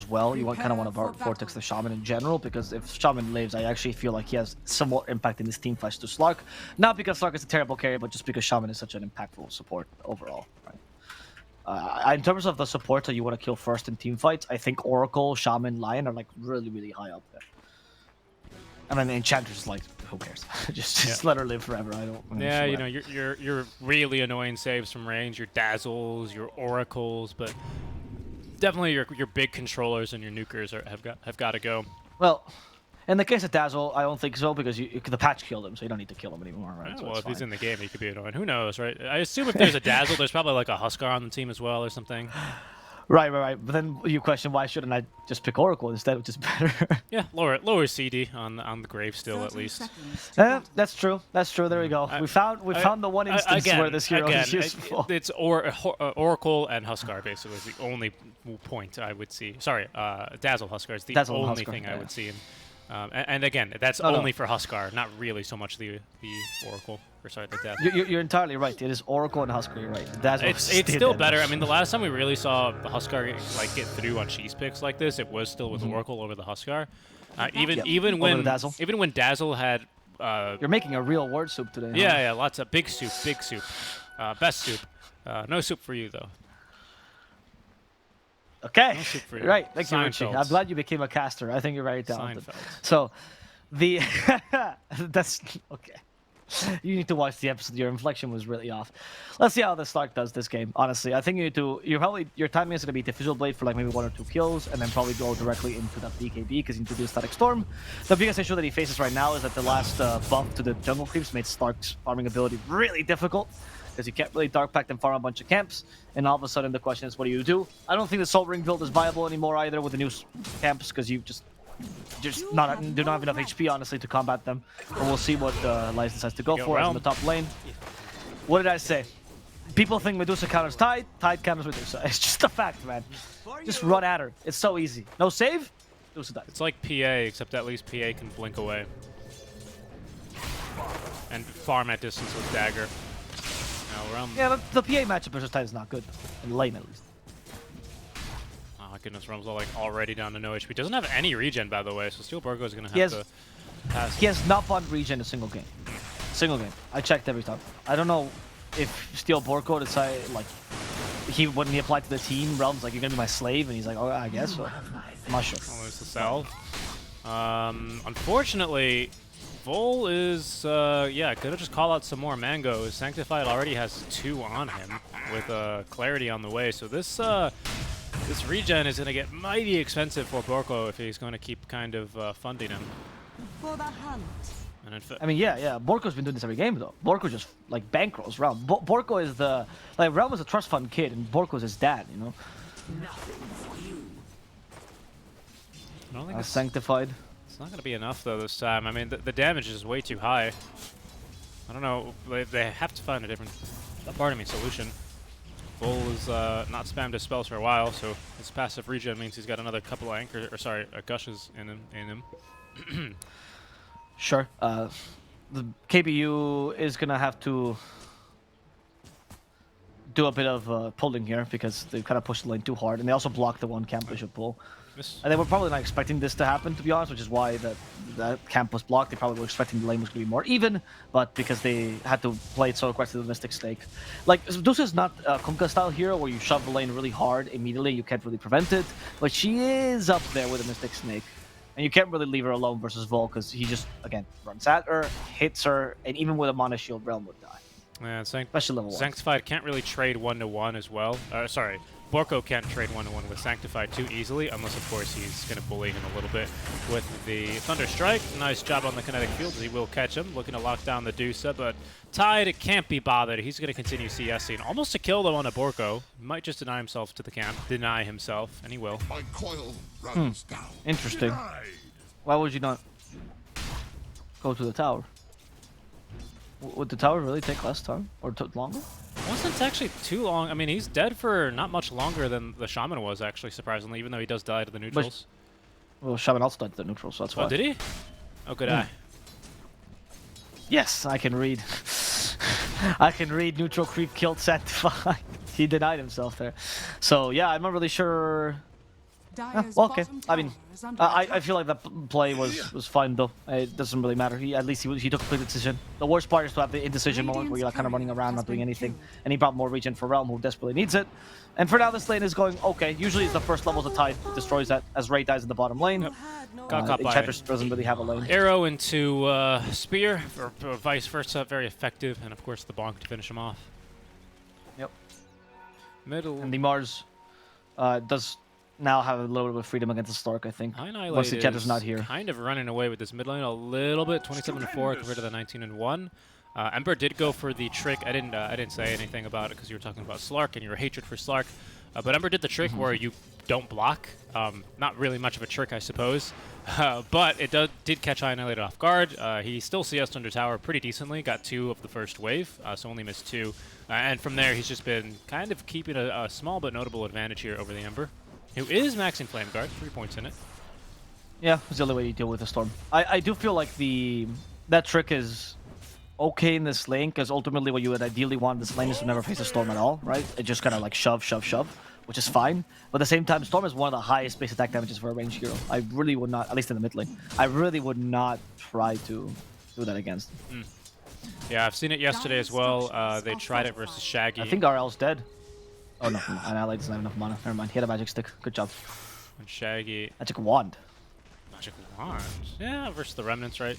well. You kind of want to vortex the Shaman in general, because if Shaman lives, I actually feel like he has somewhat impact in this team fights to Slark. Not because Slark is a terrible carry, but just because Shaman is such an impactful support overall. Right? In terms of the supports that you want to kill first in team fights, I think Oracle, Shaman, Lion are like really, really high up there. And then the Enchantress is like, who cares? just let her live forever. I don't. Yeah, you know, you're really annoying saves from range. Your Dazzles, your Oracles, but definitely your big controllers and your nukers have got to go. Well, in the case of Dazzle, I don't think so, because the patch killed him, so you don't need to kill him anymore, right? Oh, so well, if fine. he's in the game, he could be annoying. Who knows, right? I assume if there's a Dazzle, there's probably like a Huskar on the team as well or something. Right. But then you question, why shouldn't I just pick Oracle instead, which is better? Yeah, lower CD on the grave still at least. That's true. That's true. There we go. We found the one instance where this hero is useful. It's Oracle and Huskar basically is the only point I would see. Sorry, Dazzle Huskar is the only thing I would see. And again, that's only for Huskar, not really so much the Oracle. Or sorry, the Dazzle. You're entirely right. It is Oracle and Huskar. You're right. Dazzle it's still better. I mean, the last time we really saw the Huskar like get through on cheese picks like this, it was still with Oracle over the Huskar. Even when Dazzle had. You're making a real word soup today. Yeah, lots of big soup, best soup. No soup for you though. Okay, no soup for you. Right. Thank you, Richie. I'm glad you became a caster. I think you're very talented. Seinfeld. So, that's okay. You need to watch the episode. Your inflection was really off. Let's see how the Slark does this game. Honestly, I think you need to. Your timing is going to be Diffusal Blade for like maybe 1 or 2 kills, and then probably go directly into that BKB because you need to do Static Storm. The biggest issue that he faces right now is that the last buff to the jungle creeps made Slark's farming ability really difficult, because you can't really Dark Pact and farm a bunch of camps. And all of a sudden, the question is, what do? I don't think the Soul Ring build is viable anymore either with the new camps, because you just do not have enough HP, honestly, to combat them. But we'll see what License has to go for in the top lane. What did I say? People think Medusa counters Tide, Tide counters Medusa. It's just a fact, man. Just run at her. It's so easy. No save, Medusa dies. It's like PA, except at least PA can blink away. And farm at distance with Dagger. Yeah, the PA matchup versus Tide is not good. In lane, at least. Oh goodness, Rum's like already down to no HP. Doesn't have any regen, by the way, so Steel Borgo is going to have to pass. He has not fought regen a single game. Single game. I checked every time. I don't know if Steel Borgo decided, like, when he applied to the team, Realm's like, you're going to be my slave, and he's like, oh, I guess so. I'm not sure. Oh, there's the salve. Unfortunately, Vol is, yeah, gonna just call out some more mangoes. Sanctified already has 2 on him with Clarity on the way, so this regen is gonna get mighty expensive for Borko if he's gonna keep kind of funding him. For the hunt. And I mean, yeah, Borko's been doing this every game though. Borko just like bankrolls Realm. Borko is Realm is a trust fund kid, and Borko's his dad, you know. I don't think Sanctified. It's not going to be enough, though, this time. I mean, the damage is way too high. I don't know. They have to find a different, solution. Bull is not spammed his spells for a while, so his passive regen means he's got another couple of gushes in him. Sure. The KBU is going to have to do a bit of pulling here, because they kind of pushed the lane too hard, and they also blocked the one camp Bishop pull. And they were probably not expecting this to happen, to be honest, which is why that camp was blocked. They probably were expecting the lane was going to be more even, but because they had to play it so aggressive with Mystic Snake. Like, this is not a Kunkka style hero where you shove the lane really hard immediately, you can't really prevent it, but she is up there with a Mystic Snake. And you can't really leave her alone versus Vol, because he just, again, runs at her, hits her, and even with a Mana Shield, Realm would die. Yeah, especially level 1. Sanctified can't really trade 1-to-1 as well. Sorry. Borko can't trade 1-to-1 with Sanctified too easily, unless, of course, he's going to bully him a little bit with the Thunder Strike. Nice job on the kinetic field, as he will catch him. Looking to lock down the Dusa, but Tide can't be bothered. He's going to continue CSing. Almost a kill, though, on a Borko. Might just deny himself to the camp. Deny himself, and he will. My coil runs down. Interesting. Why would you not go to the tower? Would the tower really take less time? Or longer? Wasn't actually too long. I mean, he's dead for not much longer than the Shaman was, actually, surprisingly, even though he does die to the neutrals. Well, Shaman also died to the neutrals, so that's why. Oh, did he? Oh, good eye. Yes, I can read. I can read neutral creep killed Sanctified. He denied himself there. So, yeah, I'm not really sure Well, okay. I mean, I feel like that play was fine though. It doesn't really matter. At least he took a quick decision. The worst part is to have the indecision moment where you're like kind of running around, not doing anything, and he brought more regen for Realm, who desperately needs it. And for now, this lane is going okay. Usually, it's the first level of the Tide destroys that as Ray dies in the bottom lane. Yep. Got caught by Enchantress doesn't really have a lane. Arrow into Spear, or vice versa, very effective, and of course the bonk to finish him off. Yep. Middle. And the Mars does now have a little bit of freedom against the Stark, I think. Once the Enchantress not here. Kind of running away with this mid lane a little bit, 27-4 compared to the 19-1. Ember did go for the trick. I didn't say anything about it because you were talking about Slark and your hatred for Slark. But Ember did the trick where you don't block. Not really much of a trick, I suppose. But it did catch Annihilated off guard. He still CS'd under tower pretty decently. Got 2 of the first wave, so only missed 2. And from there, he's just been kind of keeping a small but notable advantage here over the Ember, who is maxing Flame Guard, 3 points in it. Yeah, it's the only way you deal with the Storm. I do feel like that trick is okay in this lane, because ultimately what you would ideally want this lane is to never face a Storm at all, right? It just kind of like shove, which is fine. But at the same time, Storm is one of the highest base attack damages for a ranged hero. I really would not, at least in the mid lane, I really would not try to do that against him. Yeah, I've seen it yesterday as well. They tried it versus Shaggy. I think RL's dead. Oh no, Annihilate doesn't have enough mana. Never mind, he had a magic stick. Good job. And Shaggy. Magic wand. Magic wand? Yeah, versus the Remnants, right?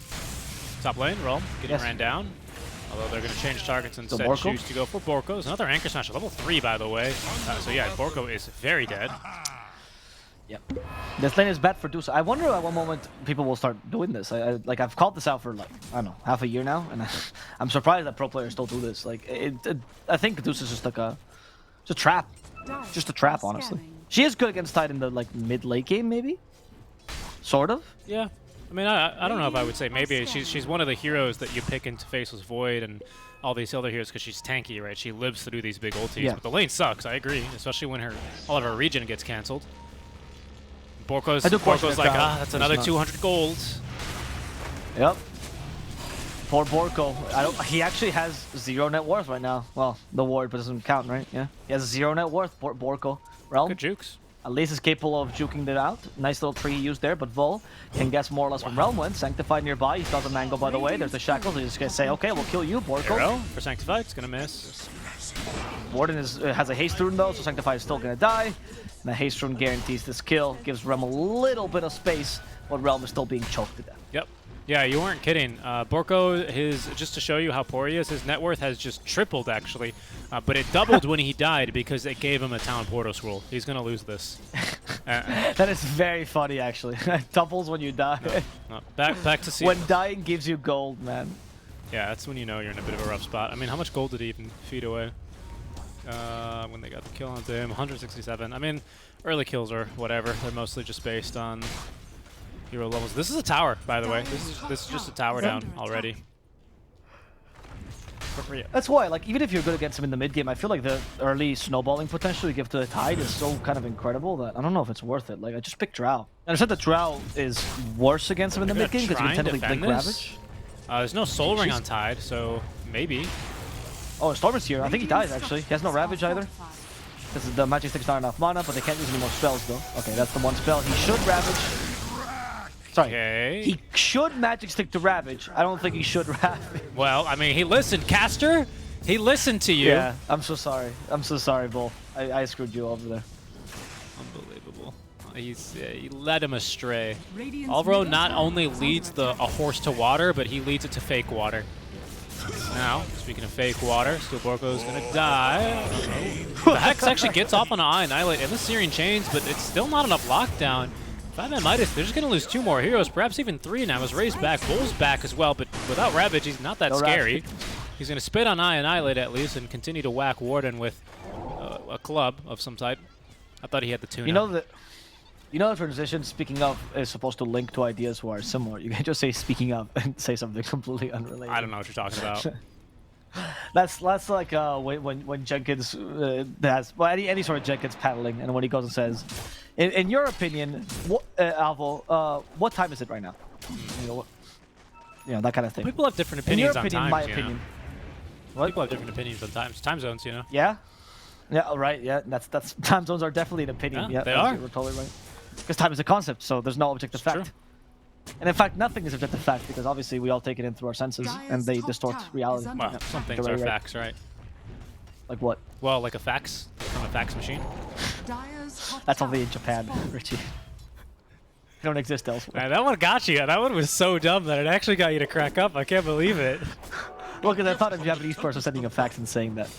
Top lane, Realm, getting ran down. Although they're going to change targets and instead choose to go for Borko. Another Anchor Smash, level 3 by the way. So yeah, Borko is very dead. Yep. This lane is bad for Deuce. I wonder at what moment people will start doing this. I've called this out for like, I don't know, half a year now, and I'm surprised that pro players still do this. Like, I think Deuce is just like a trap. Just a trap, honestly. She is good against Tide in the like mid-late game, maybe? Sort of? Yeah. I mean, I don't know if I would say maybe. She's one of the heroes that you pick into Faceless Void and all these other heroes because she's tanky, right? She lives through these big ultis. Yeah. But the lane sucks, I agree, especially when all of her regen gets cancelled. Borko's like, that's another 200 gold. Yep. Poor Borko. He actually has 0 net worth right now. Well, the ward doesn't count, right? Yeah. He has 0 net worth, Borko. Realm. Good jukes. At least is capable of juking it out. Nice little tree used there, but Vol can guess more or less from Realm win. Sanctified nearby. He still has a mango, by the way. There's the shackles. He's just gonna say, okay, we'll kill you, Borko. Arrow for Sanctified. It's gonna miss. Warden has a haste rune though, so Sanctified is still gonna die. And the haste rune guarantees this kill, gives Realm a little bit of space, but Realm is still being choked to death. Yep. Yeah, you weren't kidding. Borko, just to show you how poor he is, his net worth has just tripled, actually. But it doubled when he died because it gave him a Talon Portal Scroll. He's going to lose this. That is very funny, actually. Doubles when you die. No. Back to see. When dying gives you gold, man. Yeah, that's when you know you're in a bit of a rough spot. I mean, how much gold did he even feed away? When they got the kill onto him, 167. I mean, early kills or whatever. They're mostly just based on hero levels. This is a tower, by the way. This is just a tower down already. That's why, like, even if you're good against him in the mid game, I feel like the early snowballing potential you give to the Tide is so kind of incredible that I don't know if it's worth it. Like, I just picked Drow. And I said that Drow is worse against him in the mid game because you can technically blink Ravage. There's no Soul Ring on Tide, so maybe. Oh, Storm is here. I think he dies, actually. He has no Ravage either. Because the Magic Stick's not enough mana, but they can't use any more spells, though. Okay, that's the one spell. He should Ravage. Sorry. Okay. He should Magic Stick to Ravage. I don't think he should Ravage. Well, I mean, he listened, Caster. He listened to you. Yeah, I'm so sorry. I'm so sorry, Bull. I screwed you over there. Unbelievable. He led him astray. Alvaro not only leads a horse to water, but he leads it to fake water. Now, speaking of fake water, Steel Borko's gonna die. The Hex actually gets off on an Annihilate and the Searing Chains, but it's still not enough lockdown. 5ManMidas, they're just gonna lose 2 more heroes, perhaps even 3 now. His Ray's back, Bull's back as well, but without Ravage, he's not that scary. He's gonna spit on Annihilate at least and continue to whack Warden with a club of some type. I thought he had the tuna. You know the transition, speaking of, is supposed to link to ideas who are similar. You can just say speaking of and say something completely unrelated. I don't know what you're talking about. That's like when Jenkins has, well, any sort of Jenkins paddling, and when he goes and says, in your opinion, Alvo, what time is it right now? You know, that kind of thing. People have different opinions on times, in my opinion. What? People have different opinions on time zones, you know. Yeah. Yeah. Right. Yeah. That's time zones are definitely an opinion. Yeah, they are. You're totally right. Because time is a concept, so there's no objective It's fact. And in fact, nothing is objective fact because obviously we all take it in through our senses and they distort reality. Well, Yeah, some things you're are right. facts, right? Like what? Well, like a fax from a fax machine. That's only in Japan, Richie. They don't exist elsewhere. Man, that one got you. That one was so dumb that it actually got you to crack up. I can't believe it. Well, because I thought a Japanese person sending a fax and saying that.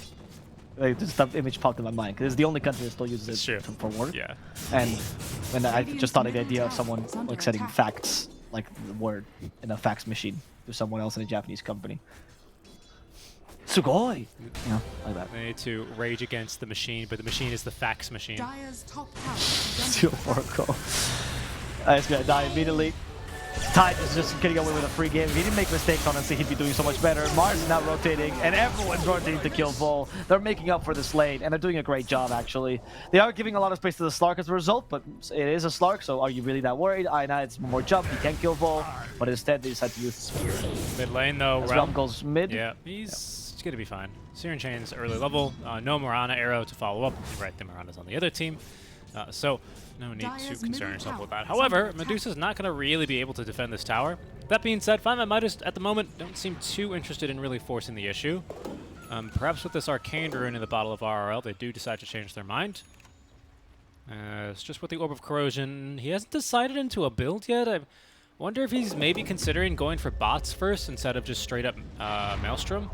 Like, just that image popped in my mind because it's the only country that still uses it for work. Yeah. And I just thought of the idea of someone like sending facts, like the word, in a fax machine to someone else in a Japanese company. Sugoi! You know, like that. They need to rage against the machine, but the machine is the fax machine. Steal Oracle. He's gonna die immediately. Tide is just getting away with a free game. If he didn't make mistakes, honestly, he'd be doing so much better. Mars is now rotating, and everyone's rotating to kill Vol. They're making up for this lane, and they're doing a great job, actually. They are giving a lot of space to the Slark as a result, but it is a Slark, so are you really that worried? Ina, it's more jump, he can kill Vol, but instead they decide to use the spear. Mid lane, though. As Realm goes mid. Yeah, he's going to be fine. Siren Chain's early level. No Mirana arrow to follow up. Right, the Mirana's on the other team. So no need to concern yourself with that. However, Medusa's not going to really be able to defend this tower. That being said, 5ManMidas at the moment don't seem too interested in really forcing the issue. Perhaps with this Arcane Rune in the bottle of RRL, they do decide to change their mind. It's just with the Orb of Corrosion. He hasn't decided into a build yet. I wonder if he's maybe considering going for bots first instead of just straight up Maelstrom.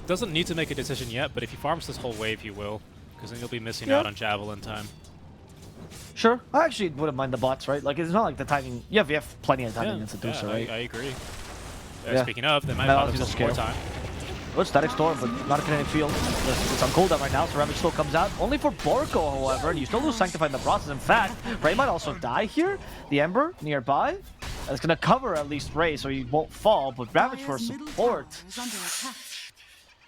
Doesn't need to make a decision yet, but if he farms this whole wave, he will. Because then you'll be missing out on Javelin time. Sure. I actually wouldn't mind the bots, right? Like, it's not like the timing... You have plenty of timing against Medusa, right? I agree. Yeah. Speaking of, they might have themselves more time. Good static storm, but not a kinetic field. It's on cooldown right now, so Ravage still comes out. Only for Borko, however, and you still lose Sanctify in the process. In fact, Ray might also die here. The Ember nearby. It's going to cover at least Ray, so he won't fall, but Ravage for support.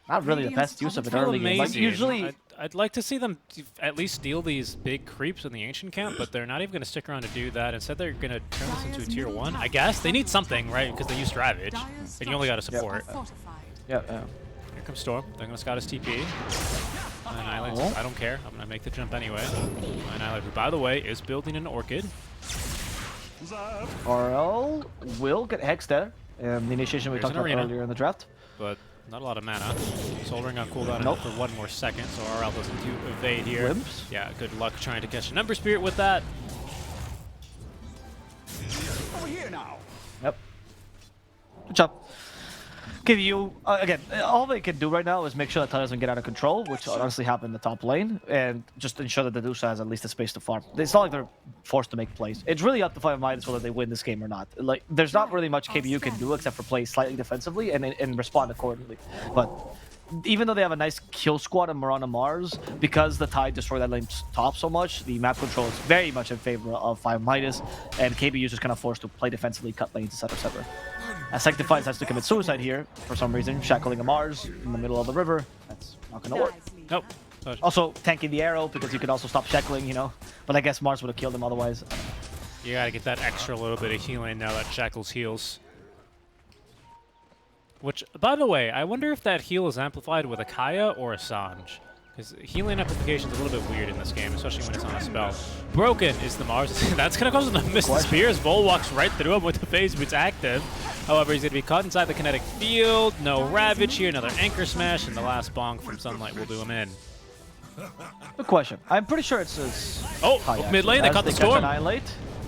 Not really the best use of it early game. Like, usually... I'd like to see them at least steal these big creeps in the Ancient Camp, but they're not even going to stick around to do that. Instead, they're going to turn this into a tier 1. I guess they need something, right? Because they used Ravage, and you only got to support. Yeah. Here comes Storm. They're going to scout his TP. Annihilate. I don't care. I'm going to make the jump anyway. Annihilate, who, by the way, is building an Orchid. RL will get Hex there. The initiation we talked about earlier in the draft. But not a lot of mana. Soul Ring on cooldown for 1 more second, so RL doesn't do evade here. Glimpse. Yeah, good luck trying to catch a Number Spirit with that. Over here now. Yep. Good job. Give you again. All they can do right now is make sure that Tide doesn't get out of control, which honestly happened in the top lane, and just ensure that the Medusa has at least a space to farm. It's not like they're forced to make plays. It's really up to 5ManMidas whether they win this game or not. Like, there's not really much KBU can do except for play slightly defensively and respond accordingly. But even though they have a nice kill squad on Mirana Mars, because the Tide destroyed that lane top so much, the map control is very much in favor of 5ManMidas, and KBU is just kind of forced to play defensively, cut lanes, etc. Sanctifies has to commit suicide here for some reason, shackling a Mars in the middle of the river. That's not gonna work. Nope. Also, tanking the arrow because you could also stop shackling, you know. But I guess Mars would have killed him otherwise. You gotta get that extra little bit of healing now that Shackles heals. Which, by the way, I wonder if that heal is amplified with a Kaya or a Sange. Because healing amplification is a little bit weird in this game, especially when it's on a spell. Broken is the Mars. That's going to cause him to miss the spears. Vol walks right through him with the phase boots active. However, he's going to be caught inside the kinetic field. No Ravage here. Another Anchor Smash. And the last bonk from Sunlight will do him in. Good question. I'm pretty sure it's... Mid lane. They caught the Storm. Annihilate.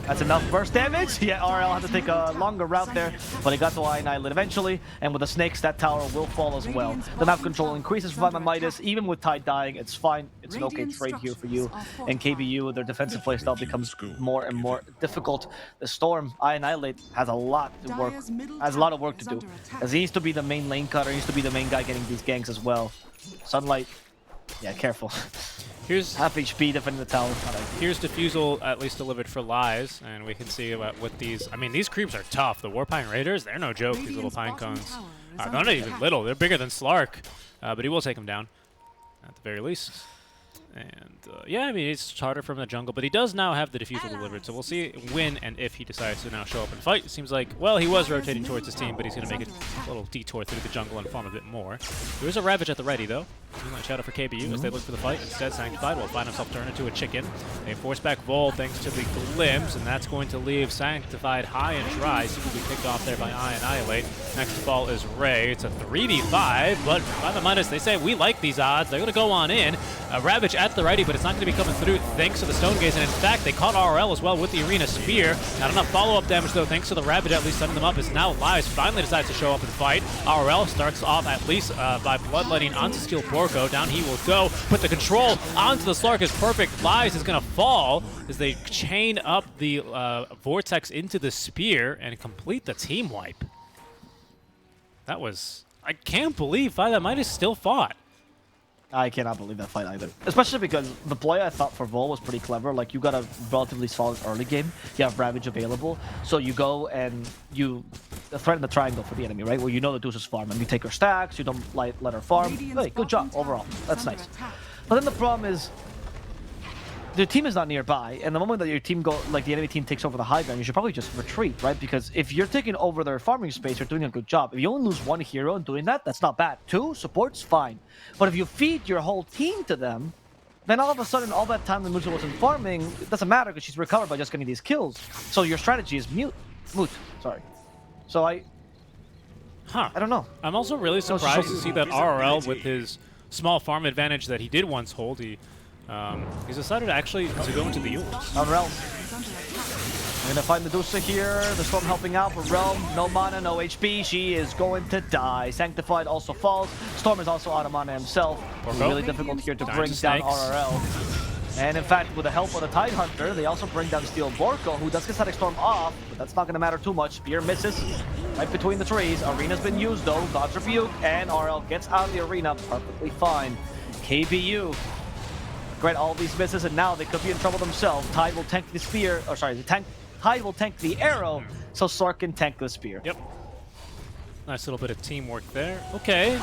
That's enough burst damage. Yeah, RL had to take a longer route there, but he got to Annihilate eventually, and with the snakes, that tower will fall as well. The map control increases for 5ManMidas. Even with Tide dying, it's fine. It's an okay trade here for you. And KBU, their defensive playstyle becomes more and more difficult. The Storm, Annihilate, has a lot of work to do, as he needs to be the main lane cutter. He needs to be the main guy getting these ganks as well. Sunlight, yeah, careful. Here's half HP defending the tower. Here's Diffusal, at least delivered for Lies, and we can see about what these... I mean, these creeps are tough. The Warpine Raiders, they're no joke, these little pine cones. They're not even little. They're bigger than Slark, but he will take them down, at the very least. And, yeah, I mean, it's harder from the jungle, but he does now have the Diffusal delivered, so we'll see when and if he decides to now show up and fight. It seems like, well, he was rotating towards his team, but he's going to make a little detour through the jungle and farm a bit more. There is a Ravage at the ready, though. Moonlight Shadow for KBU as they look for the fight. Instead, Sanctified will find himself turned into a chicken. They force back Vol thanks to the glimpse, and that's going to leave Sanctified high and dry. So he'll be picked off there by Annihilate. Next to fall is Ray. It's a 3v5, but 5ManMidas, they say we like these odds. They're going to go on in. Ravage at the righty, but it's not going to be coming through thanks to the Stone Gaze. And in fact, they caught RRL as well with the Arena Spear. Not enough follow-up damage though, thanks to the Ravage at least setting them up. As now Lies finally decides to show up and fight. RRL starts off at least by bloodletting onto Steel Borko. Down he will go, but the control onto the Slark is perfect. Lies is going to fall as they chain up the Vortex into the Spear and complete the team wipe. That was... I can't believe 5ManMidas still fought. I cannot believe that fight either. Especially because the play I thought for Vol was pretty clever. Like, you got a relatively solid early game. You have Ravage available. So you go and you threaten the triangle for the enemy, right? Where you know the Deuce's farm. And you take her stacks, you don't let her farm. Hey, good job overall. That's nice. But then the problem is, the team is not nearby, and the moment that your team the enemy team takes over the high ground, you should probably just retreat, right? Because if you're taking over their farming space, you're doing a good job. If you only lose one hero in doing that, that's not bad. 2 supports, fine. But if you feed your whole team to them, then all of a sudden, all that time the Musa wasn't farming, it doesn't matter because she's recovered by just getting these kills. So your strategy is moot. Sorry. So I don't know. I'm also really surprised to see that RRL, with his small farm advantage that he did once hold, he's decided actually to go into the Yules. Realm. We're gonna find Medusa here. The Storm helping out, but Realm, no mana, no HP. She is going to die. Sanctified also falls. Storm is also out of mana himself. Really difficult here to bring down RRL. And in fact, with the help of the Tidehunter, they also bring down Steel Borko, who does get Static Storm off, but that's not gonna matter too much. Spear misses right between the trees. Arena's been used though. God's Rebuke, and RRL gets out of the arena perfectly fine. KBU. Right, all these misses, and now they could be in trouble themselves. Tide will tank the spear, or sorry, Tide will tank the arrow, so Slark can tank the spear. Yep. Nice little bit of teamwork there. Okay.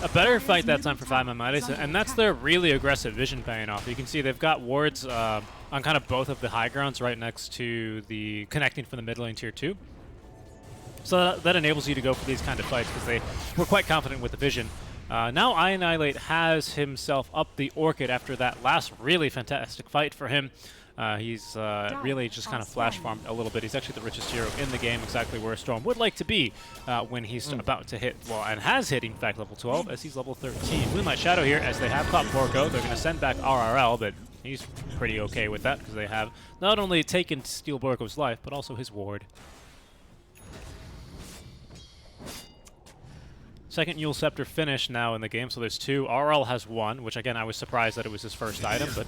A better fight that time for 5ManMidas, and that's their really aggressive vision paying off. You can see they've got wards on kind of both of the high grounds right next to the connecting from the mid lane tier 2. So that enables you to go for these kind of fights because they were quite confident with the vision. Now Annihilate has himself up the Orchid after that last really fantastic fight for him. He's really just kind of flash farmed a little bit. He's actually the richest hero in the game, exactly where Storm would like to be when he's about to hit, well, and has hit, in fact, level 12, as he's level 13. Moonlight Shadow here, as they have caught Borko. They're going to send back RRL, but he's pretty okay with that because they have not only taken Steel Borko's life, but also his ward. Second Yule Scepter finish now in the game, so there's 2. RL has 1, which again, I was surprised that it was his first item, but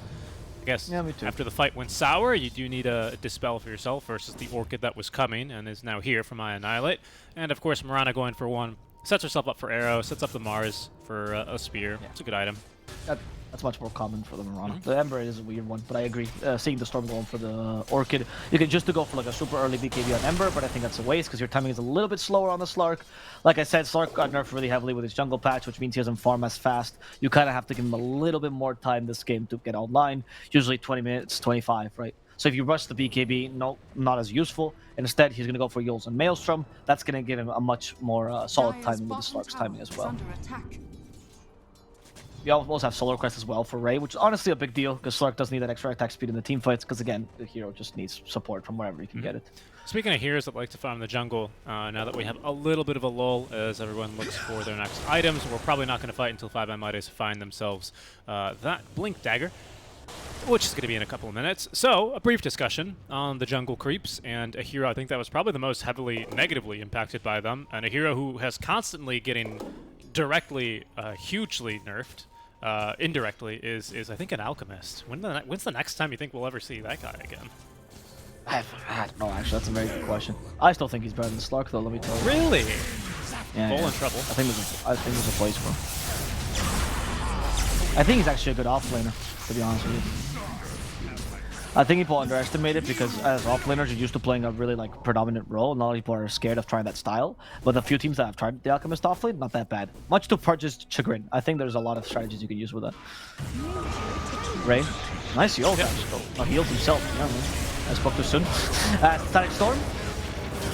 I guess after the fight went sour, you do need a dispel for yourself versus the Orchid that was coming and is now here from Annihilate. And of course, Mirana going for 1, sets herself up for arrow, sets up the Mars for a spear. Yeah. It's a good item. That's much more common for the Mirana. The Ember is a weird one, but I agree. Seeing the Storm going for the Orchid, you can just go for like a super early BKB on Ember, but I think that's a waste because your timing is a little bit slower on the Slark. Like I said, Slark got nerfed really heavily with his jungle patch, which means he doesn't farm as fast. You kind of have to give him a little bit more time this game to get online. Usually 20 minutes, 25, right? So if you rush the BKB, no, not as useful. Instead, he's going to go for Yules and Maelstrom. That's going to give him a much more solid timing with the Slark's timing as well. You also have Solar Crest as well for Ray, which is honestly a big deal because Slark does need that extra attack speed in the team fights because, again, the hero just needs support from wherever he can get it. Speaking of heroes that like to farm the jungle, now that we have a little bit of a lull as everyone looks for their next items, we're probably not going to fight until 5ManMidas find themselves that Blink Dagger, which is going to be in a couple of minutes. So, a brief discussion on the jungle creeps and a hero I think that was probably the most heavily negatively impacted by them, and a hero who has constantly getting directly hugely nerfed. Indirectly is I think an alchemist. When's the next time you think we'll ever see that guy again? I don't know, actually. That's a very good question. I still think he's better than Slark, though. Let me tell you. Really? Yeah. Full in trouble. I think there's a place for him. I think he's actually a good offlaner, to be honest with you. I think people underestimate it because as offlaners, you're used to playing a really predominant role. And a lot of people are scared of trying that style. But the few teams that have tried the Alchemist offlane, not that bad. Much to Purge's chagrin. I think there's a lot of strategies you can use with that. Ray, nice heal. Yep. Healed himself. Yeah, man. I spoke too soon. Static Storm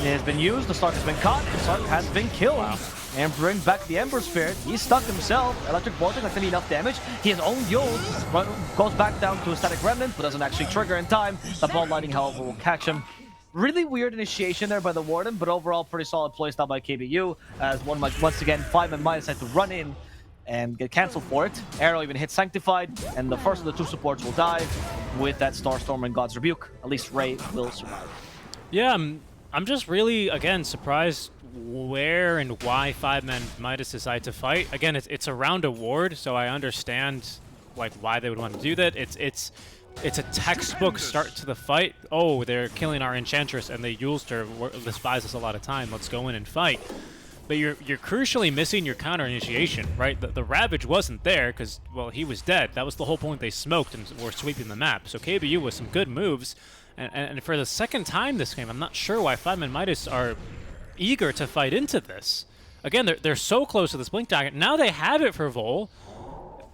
has been used. The Slark has been caught. The Slark has been killed. Wow. and bring back the Ember Spirit. He's stuck himself. Electric Vortex, not going to be enough damage. He has own ult, goes back down to a Static Remnant, but doesn't actually trigger in time. The Ball Lightning, however, will catch him. Really weird initiation there by the Warden, but overall pretty solid playstyle by KBU. As once again, 5ManMidas had to run in and get cancelled for it. Arrow even hit Sanctified, and the first of the two supports will die with that Starstorm and God's Rebuke. At least Ray will survive. Yeah, I'm just really, again, surprised where and why 5ManMidas decide to fight. Again, it's around a ward, so I understand like why they would want to do that. It's a textbook start to the fight. Oh, they're killing our Enchantress and the Yulster. This buys us a lot of time. Let's go in and fight. But you're crucially missing your counter initiation, right? The Ravage wasn't there because, well, he was dead. That was the whole point. They smoked and were sweeping the map. So KBU with some good moves. And for the second time this game, I'm not sure why 5ManMidas are eager to fight into this. Again, they're so close to this Blink Dagger. Now they have it for Vol.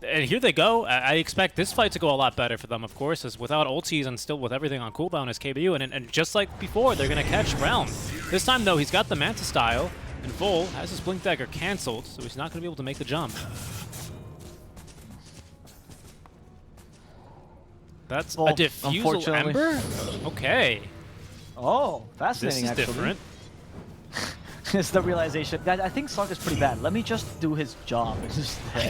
And here they go. I expect this fight to go a lot better for them, of course, as without ultis and still with everything on cooldown as KBU. And just like before, they're going to catch Realm. This time, though, he's got the Manta style. And Vol has his Blink Dagger cancelled, so he's not going to be able to make the jump. That's a Diffusal Ember? Okay. Oh, fascinating, this is actually. Different. It's the realization. Guys, I think Sark is pretty bad. Let me just do his job. It's just I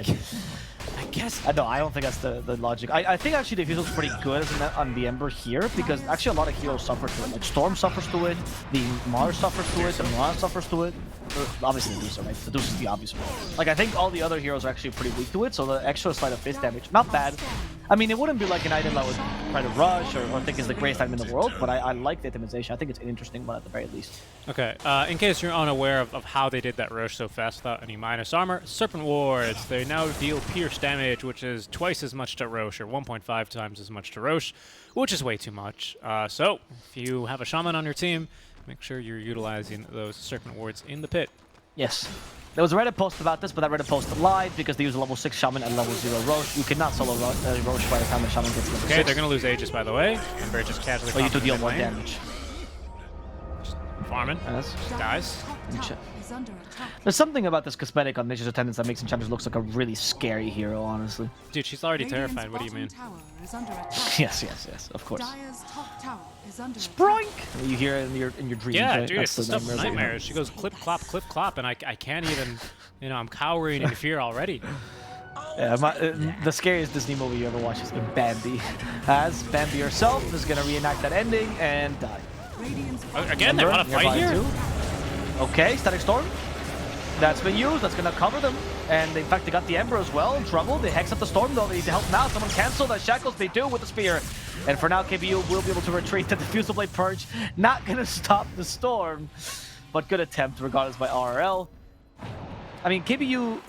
guess. No, I don't think that's the logic. I think actually Diffusal's pretty good on the Ember here because actually a lot of heroes suffer to it. Like Storm suffers to it, the Mars suffers to it, the Mirage suffers to it. Obviously Medusa, right? Medusa is the obvious one. Like I think all the other heroes are actually pretty weak to it, so the extra sleight of fist damage, not bad. I mean, it wouldn't be like an item I would try to rush or think is the greatest item in the world, but I like the itemization. I think it's an interesting one at the very least. Okay, in case you're unaware of how they did that rush so fast without any minus armor, Serpent Wards, they now deal pierce damage, which is twice as much to Roche, or 1.5 times as much to Roche, which is way too much. So, if you have a Shaman on your team, make sure you're utilizing those Serpent Wards in the pit. Yes. There was a Reddit post about this, but that Reddit post lied because they use a level 6 Shaman and level 0 Roche. You cannot solo Roche by the time the Shaman gets level 6. Okay, they're going to lose Aegis, by the way. Ember just casually but you do deal more damage. Just farming. Yes. Dies. There's something about this cosmetic on Nature's Attendance that makes Enchantress looks like a really scary hero, honestly. Dude, she's already terrifying. What do you mean? Yes, of course. Sproink! You hear it in your dreams, yeah, right? dude, it's the stuff of nightmares. She goes clip, clop, and I can't even, you know, I'm cowering in fear already. Yeah, the scariest Disney movie you ever watched is Bambi. As Bambi herself is going to reenact that ending and die. Again, they want to fight here? Too. Okay, Static Storm. That's been used. That's going to cover them. And in fact, they got the Ember as well in trouble. They hex up the Storm, though. They need to help now. Someone cancel the Shackles. They do with the Spear. And for now, KBU will be able to retreat. The Diffusal Blade Purge not going to stop the Storm. But good attempt, regardless, by RRL. I mean, KBU...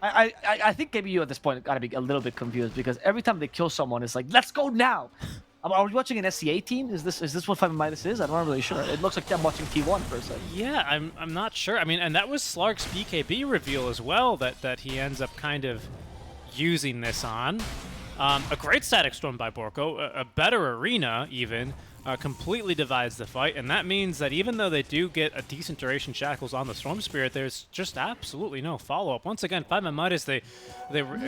I think KBU at this point got to be a little bit confused because every time they kill someone, it's like, let's go now. Are we watching an SCA team? Is this what 5ManMidas is? I'm not really sure. It looks like I'm watching T1 for a second. Yeah, I'm not sure. I mean, and that was Slark's BKB reveal as well that he ends up kind of using this on. A great Static Storm by Borko, a better arena even, completely divides the fight, and that means that even though they do get a decent duration Shackles on the Storm Spirit, there's just absolutely no follow-up. Once again, 5ManMidas, they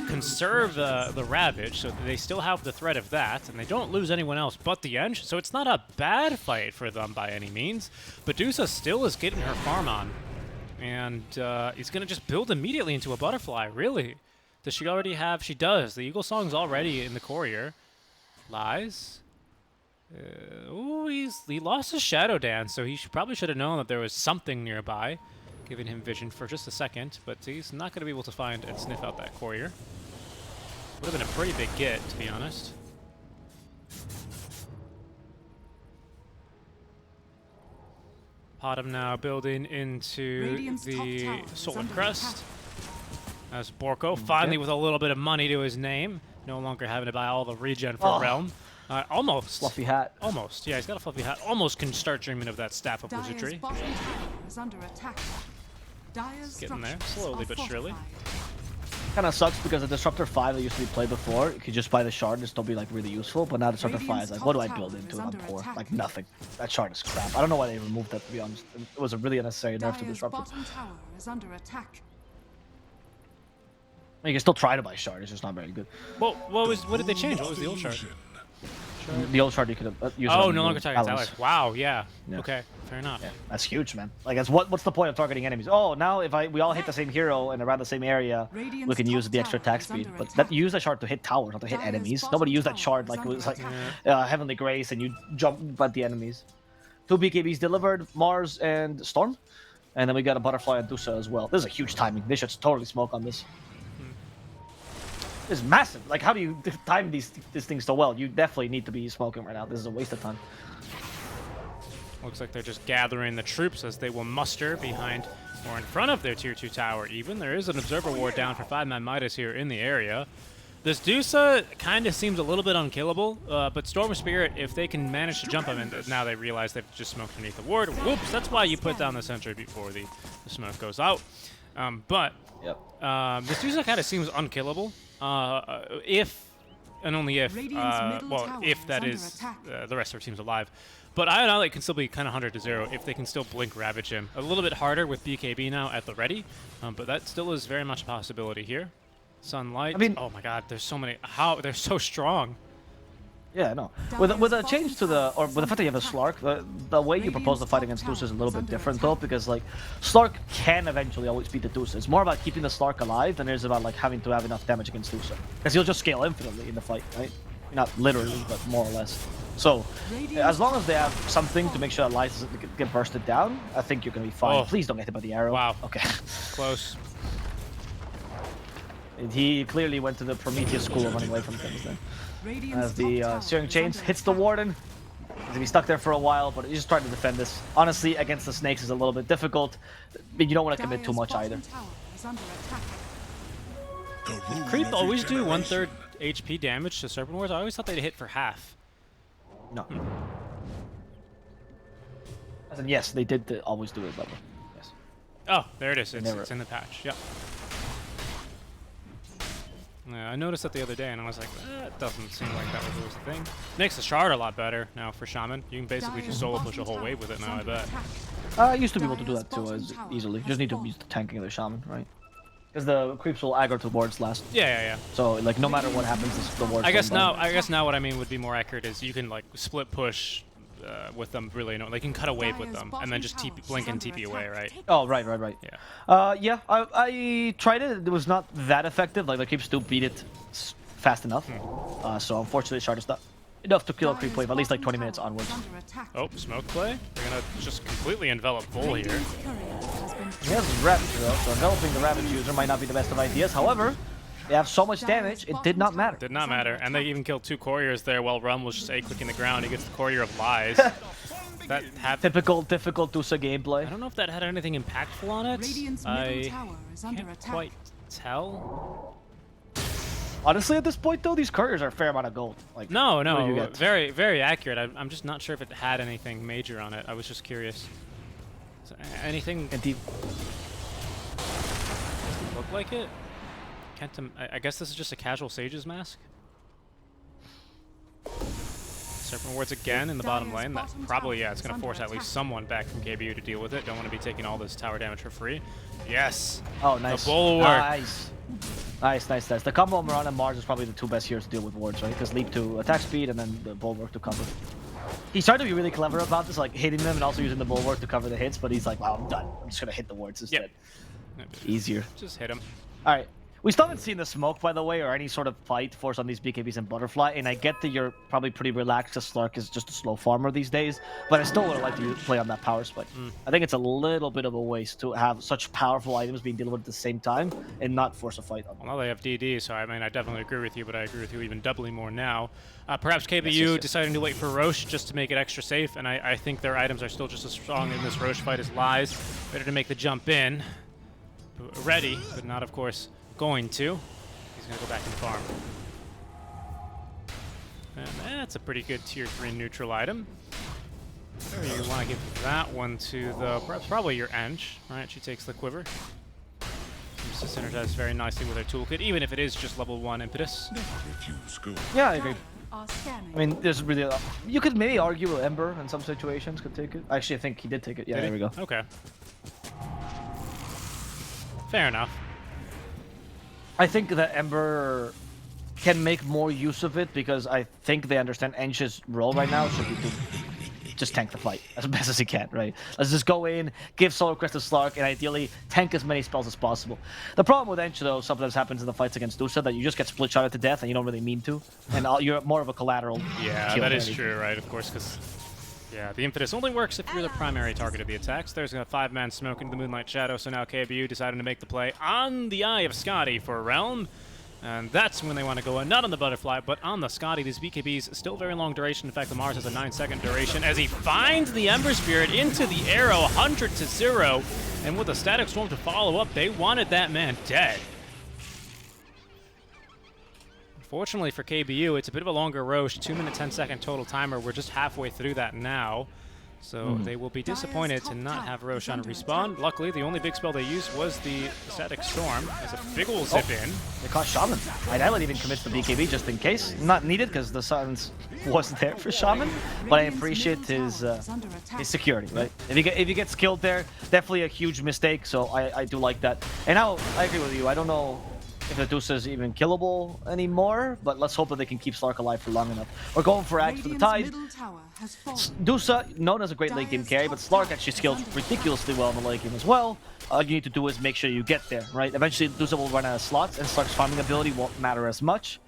conserve the Ravage, so they still have the threat of that, and they don't lose anyone else but the Eng, so it's not a bad fight for them by any means. Medusa still is getting her farm on, and he's going to just build immediately into a Butterfly, really. Does she already have? She does. The Eagle Song's already in the courier. Lies. Oh, he lost his Shadow Dance, so he probably should have known that there was something nearby, giving him vision for just a second, but he's not going to be able to find and sniff out that courier. Would have been a pretty big get, to be honest. Potom now building into the Solar Crest. As Borko, finally with a little bit of money to his name, no longer having to buy all the regen for Realm. Almost. Fluffy hat. Almost. Yeah, he's got a fluffy hat. Almost can start dreaming of that Staff of Wizardry. Getting there, slowly but surely. Kind of sucks because the Disruptor 5 that used to be played before, you could just buy the shard and still be like really useful, but now Disruptor 5 is like, what do I build into it? I'm poor. Like nothing. That shard is crap. I don't know why they removed that, to be honest. It was a really unnecessary nerf to Disruptor. is under attack. You can still try to buy shard. It's just not very good. Well, what did they change? What was the old shard? The old shard you could use. Oh, on no your longer targets allies. Wow, yeah. Yeah. Okay, fair enough. Yeah, that's huge, man. Like, what's the point of targeting enemies? Oh, now if we all hit the same hero and around the same area, we can use the extra attack speed. But that use that shard to hit towers, not to hit enemies. Nobody used that shard like it was like Heavenly Grace and you jump at the enemies. 2 BKBs delivered, Mars and Storm. And then we got a Butterfly and Dusa as well. This is a huge timing. They should totally smoke on this. This is massive. Like, how do you time these things so well? You definitely need to be smoking right now. This is a waste of time. Looks like they're just gathering the troops as they will muster behind or in front of their tier 2 tower even. There is an observer ward down for 5ManMidas here in the area. This Dusa kind of seems a little bit unkillable, but Storm Spirit, if they can manage to jump him, and now they realize they've just smoked underneath the ward. Whoops, that's why you put down the sentry before the smoke goes out. This Dusa kind of seems unkillable. If and only if, well, if that is the rest of their team's alive. But Ionite can still be kind of 100 to 0 if they can still blink Ravage him. A little bit harder with BKB now at the ready, but that still is very much a possibility here. Sunlight. I mean, oh my God, there's so many. How they're so strong. Yeah, no. With a change to the, or with the fact that you have a Slark, the way you propose the fight against Dusa is a little bit different though, because like Slark can eventually always beat the Dusa. It's more about keeping the Slark alive than it is about like having to have enough damage against Dusa, because he'll just scale infinitely in the fight, right? Not literally, but more or less. So as long as they have something to make sure that light doesn't get bursted down, I think you're gonna be fine. Oh. Please don't get hit by the arrow. Wow. Okay. Close. He clearly went to the Prometheus school of running away from things then. As the Searing Chains hits the Warden. He's gonna be stuck there for a while, but he's just trying to defend this. Honestly, against the snakes is a little bit difficult, but you don't want to commit too much either. Did Creep always do 1/3 HP damage to Serpent Wards? I always thought they'd hit for half. No. As in, yes, they did always do it that way. Yes. Oh, there it is. It's in the patch. Yep. Yeah, I noticed that the other day, and I was like, it doesn't seem like that was always the thing. Makes the shard a lot better now for Shaman. You can basically just solo push a whole wave with it now, I bet. I used to be able to do that too easily. You just need to use the tanking of the Shaman, right? Because the creeps will aggro to wards last. Yeah. So like no matter what happens, the wards. I guess now what I mean would be more accurate is you can like split push with them really. They can cut a wave with them and then just blink and TP away, right? Oh right. Yeah. Yeah. I tried it. It was not that effective. Like the creeps do beat it fast enough. So unfortunately, shard is not enough to kill a creep wave at least like 20 minutes onwards. Oh, smoke play. They're gonna just completely envelop Bull here. He has Ravage though, so enveloping the Ravage user might not be the best of ideas. However, they have so much damage, it did not matter. Did not matter, and they even killed 2 couriers there while Rum was just A-clicking the ground. He gets the courier of lies. That had typical Dusa gameplay. I don't know if that had anything impactful on it. I can't quite tell. Honestly, at this point though, these couriers are a fair amount of gold. Like no, very, very accurate. I'm just not sure if it had anything major on it. I was just curious. So, anything? Doesn't look like it. I guess this is just a casual Sage's mask. Serpent Wards again in the bottom lane. That probably, yeah, it's going to force at least someone back from KBU to deal with it. Don't want to be taking all this tower damage for free. Yes. Oh, nice. The bulwark. Nice. The combo Moran and Mars is probably the 2 best heroes to deal with wards, right? Because leap to attack speed and then the bulwark to cover. He's trying to be really clever about this, like hitting them and also using the bulwark to cover the hits, but he's like, wow, I'm done. I'm just going to hit the wards instead. Yep. Easier. Just hit him. All right. We still haven't seen the smoke, by the way, or any sort of fight force on these BKBs and Butterfly, and I get that you're probably pretty relaxed because Slark is just a slow farmer these days, but I still would have liked to play on that power spike. I think it's a little bit of a waste to have such powerful items being delivered at the same time and not force a fight on them. Well, now they have DD, so I mean, I definitely agree with you, but I agree with you even doubly more now. Perhaps KBU deciding to wait for Roche just to make it extra safe, and I think their items are still just as strong in this Roche fight as Lies. Better to make the jump in. Ready, but not, of course, going to. He's going to go back and farm. And that's a pretty good tier 3 neutral item. Sure, you want to give that one to the probably your Eng, right? She takes the quiver. Seems to synergize very nicely with her toolkit, even if it is just level 1 impetus. Yeah, I agree. I mean, there's really you could maybe argue with Ember in some situations could take it. Actually, I think he did take it. Yeah, there we go. Okay. Fair enough. I think that Ember can make more use of it because I think they understand Ench's role right now should be to just tank the fight as best as he can, right? Let's just go in, give Solar Crest to Slark, and ideally tank as many spells as possible. The problem with Ench, though, sometimes happens in the fights against Dusa that you just get split shotted to death and you don't really mean to, and you're more of a collateral. Yeah, that is true, right? Of course, because yeah, the Impetus only works if you're the primary target of the attacks. There's a 5-man smoke into the Moonlight Shadow, so now KBU deciding to make the play on the Eye of Scotty for Realm. And that's when they want to go in, not on the Butterfly, but on the Scotty. These BKBs still very long duration. In fact, the Mars has a 9-second duration as he finds the Ember Spirit into the arrow, 100 to 0. And with a Static Storm to follow up, they wanted that man dead. Unfortunately for KBU, it's a bit of a longer Roche, 2-minute 10-second total timer. We're just halfway through that now. So they will be disappointed to not have Roche on respawn. Luckily, the only big spell they used was the Static Storm. As a big ol' zip in. They caught Shaman. Idyllic even commits the BKB just in case. Not needed because the silence wasn't there for Shaman, but I appreciate his security, right? If he gets killed there, definitely a huge mistake, so I do like that. And now, I agree with you. I don't know if the Dusa is even killable anymore, but let's hope that they can keep Slark alive for long enough. We're going for Axe for the Tide. Dusa, known as a great late game carry, but Slark actually scales ridiculously well in the late game as well. All you need to do is make sure you get there, right? Eventually, Dusa will run out of slots, and Slark's farming ability won't matter as much.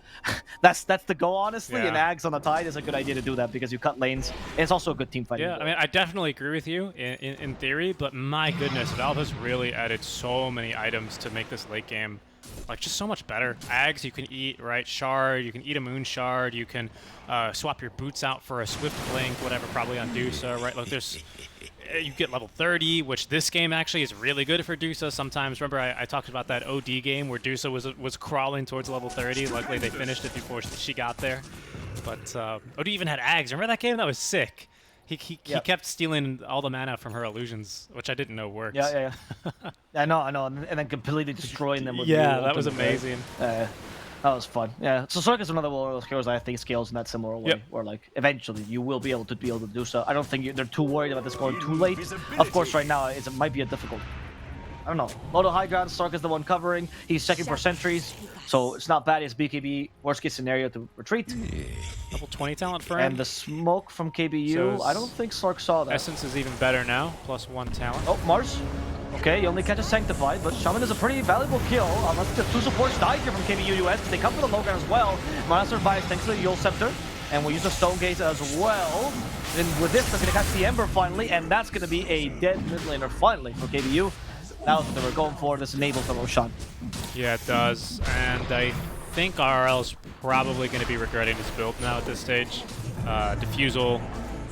that's the goal, honestly, yeah. And Ags on the Tide is a good idea to do that because you cut lanes, and it's also a good team fighting. Yeah, I mean, I definitely agree with you in theory, but my goodness, Valve has really added so many items to make this late game like just so much better. Ags you can eat, right? Shard, you can eat a Moon Shard, you can swap your boots out for a Swift Blink, whatever, probably on Dusa, right? Like there's, you get level 30, which this game actually is really good for Dusa. Sometimes, remember I talked about that OD game where Dusa was crawling towards level 30. Luckily they finished it before she got there. But OD even had Ags. Remember that game? That was sick. He kept stealing all the mana from her illusions, which I didn't know worked. Yeah. I know, and then completely destroying them with that was amazing. That was fun. Yeah, so Slark is another one of those heroes I think scales in that similar way, where like eventually you will be able to do so. I don't think they're too worried about this going too late. Of course, right now it might be a difficult. I don't know. Low to high ground, Slark is the one covering. He's checking for sentries, so it's not bad. It's BKB, worst case scenario to retreat. Level 20 talent for him. And the smoke from KBU, so I don't think Slark saw that. Essence is even better now, +1 talent. Oh, Mars. Okay, you only catch a Sanctified, but Shaman is a pretty valuable kill. Unless the 2 supports died here from KBU US, but they come for the low ground as well. Mana survives thanks to the Yule Scepter, and we'll use the Stone Gaze as well. And with this, they're going to catch the Ember finally, and that's going to be a dead mid laner finally for KBU. That was what they were going for. This enables the Roshan. Yeah, it does. And I think RL's probably going to be regretting his build now at this stage. Diffusal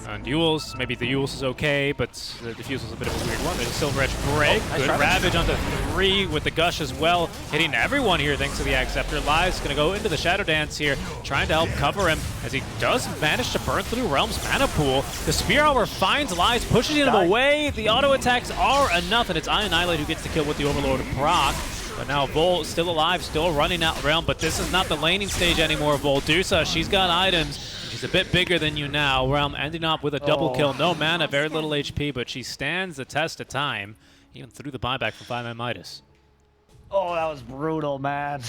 and Euls. Maybe the Euls is okay, but the Diffusal's a bit of a weird one. There's a Silver Edge break. Nice Good Ravage onto 3 with the Gush as well. Hitting everyone here thanks to the Acceptor. Live's going to go into the Shadow Dance here, trying to help cover him as he does manage to burn through Realm's mana pool. The Spear Hour finds Lives, pushes him away. The auto attacks are enough, and it's Annihilate who gets the kill with the Overlord proc. But now Vol still alive, still running out Realm, but this is not the laning stage anymore. Voldusa, she's got items. She's a bit bigger than you now. Realm ending up with a double kill. No mana, very little HP, but she stands the test of time, even through the buyback from 5ManMidas. Oh, that was brutal, man.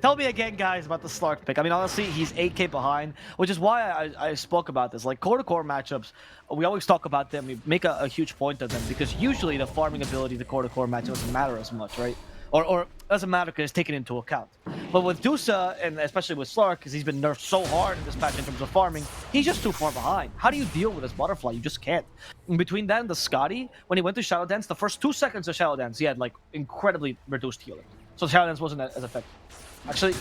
Tell me again, guys, about the Slark pick. I mean, honestly, he's 8k behind, which is why I spoke about this. Like, core-to-core matchups, we always talk about them. We make a huge point of them because usually the farming ability, the core-to-core matchup doesn't matter as much, right? Or doesn't matter because it's taken into account. But with Dusa, and especially with Slark, because he's been nerfed so hard in this patch in terms of farming, he's just too far behind. How do you deal with this Butterfly? You just can't. In between that and the Scotty, when he went to Shadow Dance, the first 2 seconds of Shadow Dance, he had like incredibly reduced healing. So Shadow Dance wasn't as effective. Actually,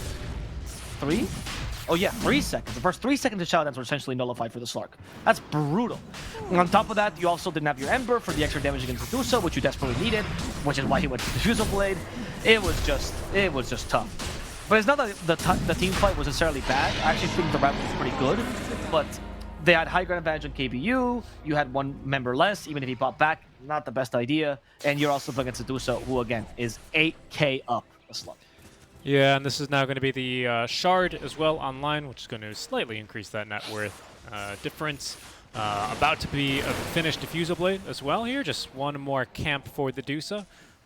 3? Oh yeah, 3 seconds. The first 3 seconds of Shadow Dance were essentially nullified for the Slark. That's brutal. And on top of that, you also didn't have your Ember for the extra damage against the Dusa, which you desperately needed, which is why he went to the Diffusal Blade. It was just tough. But it's not that the team fight was necessarily bad. I actually think the round was pretty good, but they had high ground advantage on KBU. You had 1 member less, even if he popped back. Not the best idea. And you're also playing against Dusa, who again is 8k up a slot. Yeah, and this is now going to be the Shard as well online, which is going to slightly increase that net worth difference. About to be a finished Diffusal Blade as well here. Just 1 more camp for the Dusa.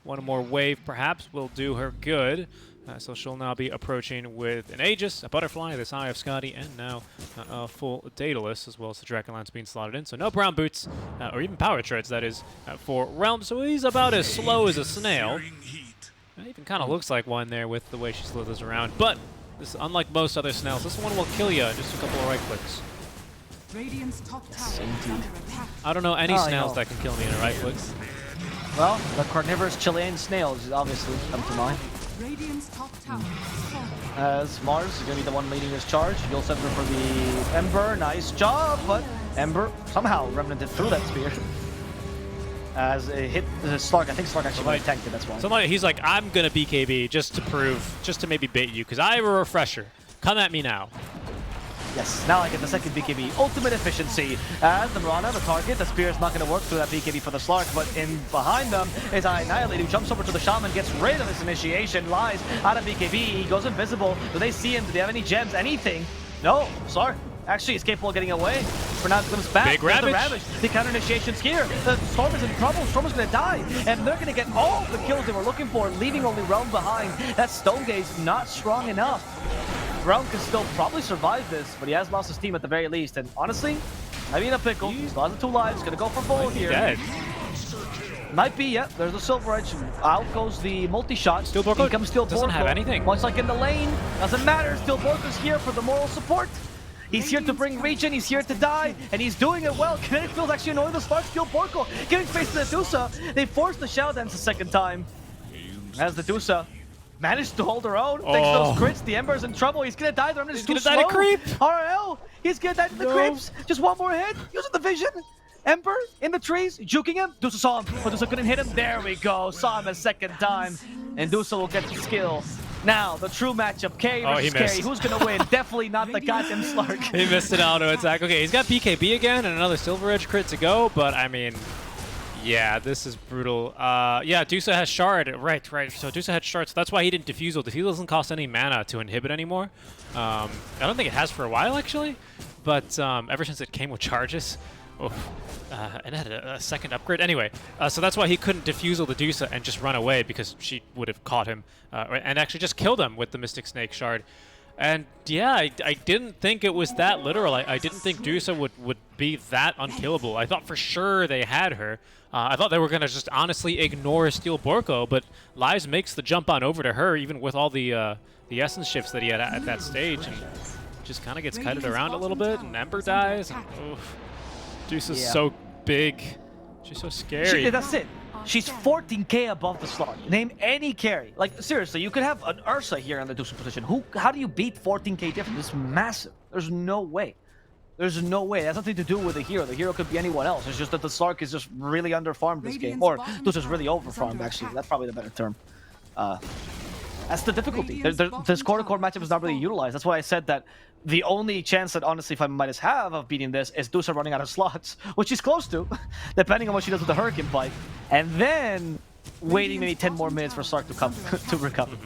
One more wave perhaps will do her good. So she'll now be approaching with an Aegis, a Butterfly, this Eye of Scotty, and now a full Daedalus, as well as the Dragonlance being slotted in. So no Brown Boots, or even Power Treads, that is, for Realm. So he's about as slow as a snail. It even kind of looks like one there with the way she slithers around. But this, unlike most other snails, this one will kill you in just a couple of right clicks. Radiant's top tower is under attack. I don't know any snails that can kill me in a right click. Well, the carnivorous Chilean snails obviously come to mind. Radiant's top tower is falling. As Mars is going to be the one leading this charge. You'll send her for the Ember. Nice job, but Ember somehow remnanted through that spear. As it hit the Slark. I think Slark actually might have tanked it, that's why. Somebody, he's like, I'm going to BKB just to prove, just to maybe bait you, because I have a refresher. Come at me now. Yes, now I get the second BKB. Ultimate efficiency. As the Mirana, the target, the spear is not going to work through that BKB for the Slark, but in behind them is Annihilate, who jumps over to the Shaman, gets rid of this initiation, lies out of BKB, he goes invisible. Do they see him? Do they have any gems? Anything? No, Slark actually is capable of getting away. For now, comes back. Big Ravage. The Ravage. The counter initiation's here. The Storm is in trouble. Storm is going to die. And they're going to get all the kills they were looking for, leaving only Realm behind. That Stone Gaze not strong enough. Realm can still probably survive this, but he has lost his team at the very least. And honestly, I mean a pickle. He's lost the 2 lives. Going to go for full here. Dead. Might be, yeah. There's the Silver Edge. Out goes the multi-shot. Steel Borko In comes Steel doesn't Borko. have anything. Much like in the lane. Doesn't matter. Steel Borko's here for the moral support. He's here to bring regen, he's here to die, and he's doing it well. Kinetic Field's actually annoying the Spark Steel Borko, giving space to the Dusa. They forced the Shadow Dance a second time. As the Dusa managed to hold her own, thanks to those crits, the Ember's in trouble. He's gonna die, the Remnant is too slow. He's gonna die to creep. RL, he's gonna die to the creeps. Just one more hit, using the vision. Ember in the trees, juking him. Dusa saw him, but Dusa couldn't hit him. There we go, saw him a second time. And Dusa will get the skill. Now, the true matchup, Carry versus Carry. Who's going to win? Definitely not the goddamn Slark. He missed an auto attack. Okay, he's got BKB again and another Silver Edge crit to go, but I mean, yeah, this is brutal. Yeah, Dusa has Shard. Right. So Dusa had Shard, so that's why he didn't Diffusal. Diffusal doesn't cost any mana to inhibit anymore. I don't think it has for a while, actually, but ever since it came with charges. Oh, and it had a second upgrade. Anyway, so that's why he couldn't Diffusal the Dusa and just run away, because she would have caught him and actually just killed him with the Mystic Snake Shard. And yeah, I didn't think it was that literal. I didn't think Dusa would be that unkillable. I thought for sure they had her. I thought they were going to just honestly ignore Steel Borko, but Lives makes the jump on over to her, even with all the essence shifts that he had at that stage, and just kind of gets kited around a little bit, and Ember dies. And, oof. Dusa's so big. She's so scary. That's it. She's 14k above the Slark. Name any carry. Like, seriously, you could have an Ursa here in the Dusa position. How do you beat 14k difference? It's massive. There's no way. There's no way. It has nothing to do with the hero. The hero could be anyone else. It's just that the Slark is just really underfarmed this game. Or Dusa's really overfarmed, actually. That's probably the better term. That's the difficulty. This core-to-core matchup is not really utilized. That's why I said that the only chance that, honestly, 5ManMidas have of beating this is Dusa running out of slots, which she's close to, depending on what she does with the Hurricane Bite. And then waiting maybe 10 more minutes for Slark to come to recover.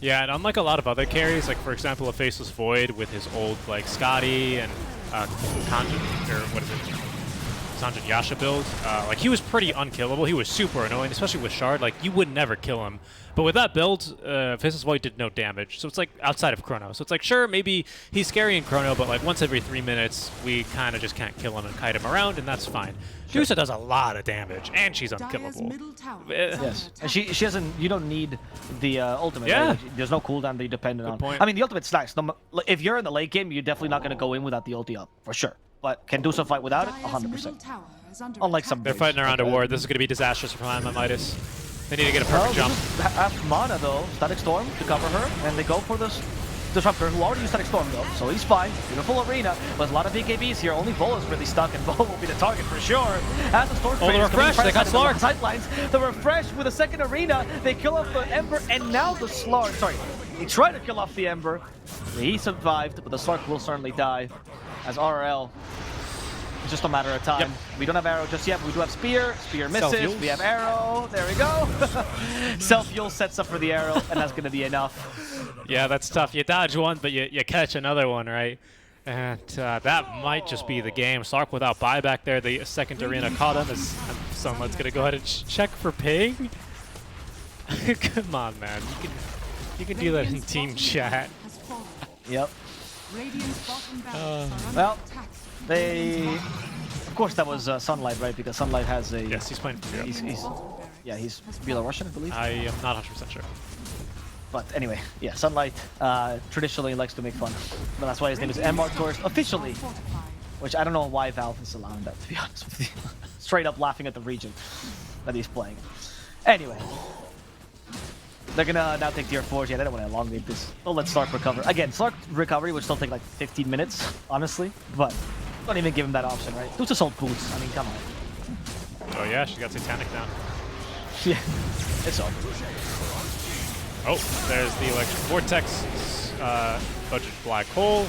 Yeah, and unlike a lot of other carries, like, for example, a Faceless Void with his old, like, Scotty and Kanjin, or what is it? Sanjin Yasha build, like, he was pretty unkillable. He was super annoying, especially with Shard. Like, you would never kill him. But with that build, Faceless Void did no damage. So it's like outside of Chrono. So it's like, sure, maybe he's scary in Chrono, but like once every 3 minutes, we kind of just can't kill him and kite him around, and that's fine. Sure. Dusa does a lot of damage, and she's unkillable. Yes, and she doesn't. You don't need the ultimate. Yeah. Right? Like, there's no cooldown that you're dependent on. Point. I mean, the ultimate's nice. If you're in the late game, you're definitely not going to go in without the ulti up, for sure. But can Dusa fight without it? 100%. Unlike some. They're fighting around a ward. This is going to be disastrous for 5ManMidas. They need to get a perfect jump. Have mana though, Static Storm to cover her, and they go for this Disruptor, who already used Static Storm though, so he's fine. Beautiful arena, but a lot of BKBs here. Only Vol is really stuck, and Vol will be the target for sure. As the Storm the refresh, they got Slark. Sidelines, the refresh with a second arena, they kill off the Ember, and now the Slark. Sorry, he tried to kill off the Ember. He survived, but the Slark will certainly die. As RL. It's just a matter of time. Yep. We don't have arrow just yet, but we do have spear. Spear misses. We have arrow. There we go. Self-heal sets up for the arrow, and that's going to be enough. Yeah, that's tough. You dodge one, but you catch another one, right? And that might just be the game. Slark without buyback there. The second arena caught him. Someone's going to go ahead and check for ping. Come on, man. You can do that in Radiant's team bottom chat. tower has fallen. Yep. Radiant's bottom barracks are under Well, attack. they... Of course, that was Sunlight, right? Because Sunlight has a... Yes, he's playing for Europe. He's, Bottom barracks yeah, he's has Belarusian, I believe. I am not 100% sure. But anyway, yeah, Sunlight traditionally likes to make fun. But that's why his name is Radiant's Mmark Tourist top officially. tower fortified. Which I don't know why Valve is allowing that, to be honest with you. Straight up laughing at the region that he's playing. Anyway. They're gonna now take tier 4s. Yeah, they don't want to elongate this. They'll let Stark recover. Again, Stark recovery would still take like 15 minutes, honestly. But don't even give him that option, right? Dude's assault boots. I mean, come on. Oh yeah, she got Satanic down. Yeah, it's over. Oh, there's the electric vortex, budget black hole.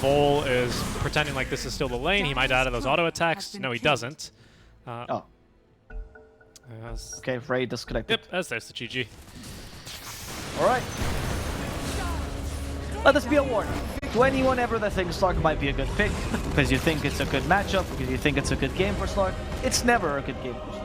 Vol is pretending like this is still the lane. He might die to those auto attacks. No, he doesn't. Oh, As, okay. Ray disconnected. yep, as there's the GG. All right. Let this be a warning to anyone ever that thinks Stark might be a good pick because you think it's a good matchup, because you think it's a good game for Stark. It's never a good game for Stark.